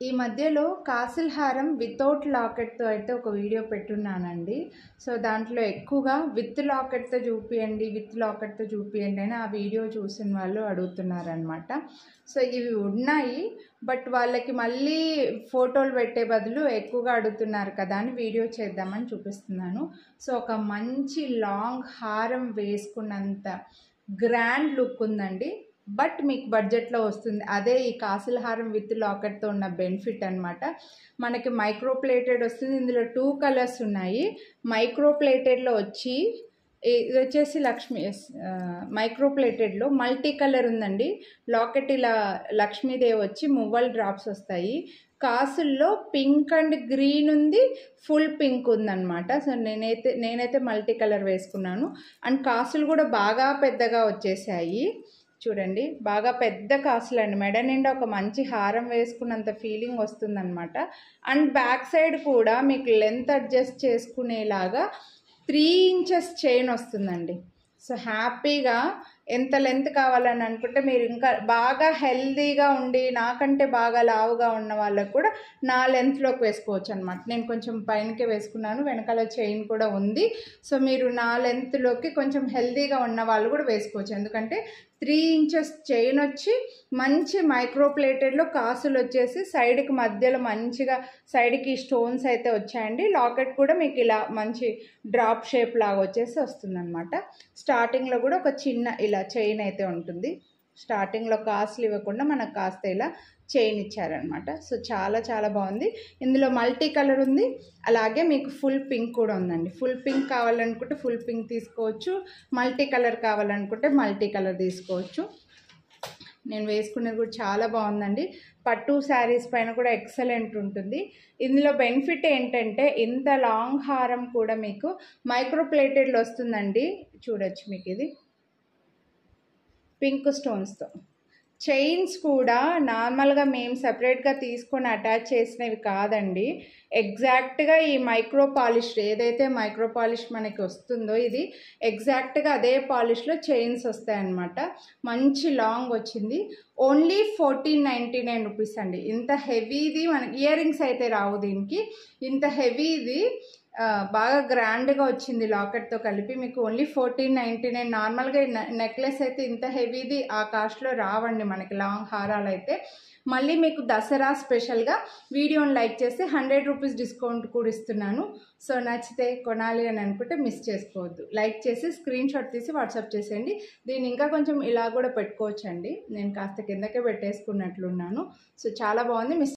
ఈ మధ్యలో కాసిల్ హారం వితౌట్ లాకెట్తో అయితే ఒక వీడియో పెట్టున్నానండి. సో దాంట్లో ఎక్కువగా విత్ లాకెట్తో చూపియండి అని ఆ వీడియో చూసిన వాళ్ళు అడుగుతున్నారనమాట. సో ఇవి ఉన్నాయి, బట్ వాళ్ళకి మళ్ళీ ఫోటోలు పెట్టే బదులు ఎక్కువగా అడుగుతున్నారు కదా అని వీడియో చేద్దామని చూపిస్తున్నాను. సో ఒక మంచి లాంగ్ హారం వేసుకున్నంత గ్రాండ్ లుక్ ఉందండి, బట్ మీకు బడ్జెట్లో వస్తుంది. అదే ఈ కాసిల్ హారం విత్ లాకెట్తో ఉన్న బెనిఫిట్ అనమాట. మనకి మైక్రో ప్లేటెడ్ వస్తుంది. ఇందులో 2 కలర్స్ ఉన్నాయి. మైక్రో ప్లేటెడ్లో వచ్చి ఇది వచ్చేసి మైక్రో ప్లేటెడ్లో మల్టీ కలర్ ఉందండి. లాకెట్ ఇలా లక్ష్మీదేవి వచ్చి మువ్వల్ డ్రాప్స్ వస్తాయి. కాసుల్లో పింక్ అండ్ గ్రీన్ ఉంది, ఫుల్ పింక్ ఉందన్నమాట. సో నేనైతే మల్టీ కలర్ వేసుకున్నాను. అండ్ కాసులు కూడా బాగా పెద్దగా వచ్చేసాయి. చూడండి, బాగా పెద్ద కాసులు అండి. మెడ నిండా ఒక మంచి హారం వేసుకున్నంత ఫీలింగ్ వస్తుందన్నమాట. అండ్ బ్యాక్ సైడ్ కూడా మీకు లెంత్ అడ్జస్ట్ చేసుకునేలాగా 3 ఇంచెస్ చైన్ వస్తుందండి. సో హ్యాపీగా ఎంత లెంత్ కావాలని అనుకుంటే మీరు ఇంకా బాగా హెల్దీగా ఉండి నాకంటే బాగా లావుగా ఉన్న వాళ్ళకు కూడా నా లెంత్లోకి వేసుకోవచ్చు అనమాట. నేను కొంచెం పైనకే వేసుకున్నాను, వెనకాల చైన్ కూడా ఉంది. సో మీరు నా లెంత్లోకి కొంచెం హెల్దీగా ఉన్న వాళ్ళు కూడా వేసుకోవచ్చు. ఎందుకంటే 3 ఇంచెస్ చైన్ వచ్చి మంచి మైక్రో ప్లేటెడ్లో కాసులు వచ్చేసి సైడ్కి మధ్యలో మంచిగా సైడ్కి స్టోన్స్ అయితే వచ్చాయండి. లాకెట్ కూడా మీకు ఇలా మంచి డ్రాప్ షేప్ లాగా వచ్చేసి వస్తుందన్నమాట. స్టార్టింగ్లో కూడా ఒక చిన్న ఇలా చైన్ అయితే ఉంటుంది. స్టార్టింగ్లో కాసులు ఇవ్వకుండా మనకు కాస్త ఇలా చైన్ ఇచ్చారనమాట. సో చాలా చాలా బాగుంది. ఇందులో మల్టీ కలర్ ఉంది, అలాగే మీకు ఫుల్ పింక్ కూడా ఉందండి. ఫుల్ పింక్ కావాలనుకుంటే ఫుల్ పింక్ తీసుకోవచ్చు, మల్టీ కలర్ కావాలనుకుంటే మల్టీ కలర్ తీసుకోవచ్చు. నేను వేసుకున్నది కూడా చాలా బాగుందండి. పట్టు శారీస్ పైన కూడా ఎక్సలెంట్ ఉంటుంది. ఇందులో బెనిఫిట్ ఏంటంటే ఇంత లాంగ్ హారం కూడా మీకు మైక్రో ప్లేటెడ్లో వస్తుందండి. చూడొచ్చు మీకు ఇది పింక్ స్టోన్స్తో. చైన్స్ కూడా నార్మల్గా మేము సపరేట్గా తీసుకొని అటాచ్ చేసినవి కాదండి. ఎగ్జాక్ట్గా ఈ మైక్రో పాలిష్ ఏదైతే మైక్రో పాలిష్ మనకి వస్తుందో ఇది ఎగ్జాక్ట్గా అదే పాలిష్లో చైన్స్ వస్తాయన్నమాట. మంచి లాంగ్ వచ్చింది. ఓన్లీ 1499 రూపీస్ అండి. ఇంత హెవీది మనకి ఇయర్ రింగ్స్ అయితే రావు దీనికి. ఇంత హెవీది బాగా గ్రాండ్గా వచ్చింది లాకెట్తో కలిపి. మీకు ఓన్లీ 1499. నార్మల్గా నెక్లెస్ అయితే ఇంత హెవీది ఆ కాస్ట్లో రావండి మనకి లాంగ్ హారాలు అయితే. మళ్ళీ మీకు దసరా స్పెషల్గా వీడియోని లైక్ చేస్తే 100 రూపీస్ డిస్కౌంట్ కూడా ఇస్తున్నాను. సో నచ్చితే కొనాలి అని అనుకుంటే మిస్ చేసుకోవద్దు. లైక్ చేసి స్క్రీన్ షాట్ తీసి వాట్సాప్ చేసేయండి. దీన్ని ఇంకా కొంచెం ఇలా కూడా పెట్టుకోవచ్చండి. నేను కాస్త కిందకే పెట్టేసుకున్నట్లున్నాను. సో చాలా బాగుంది.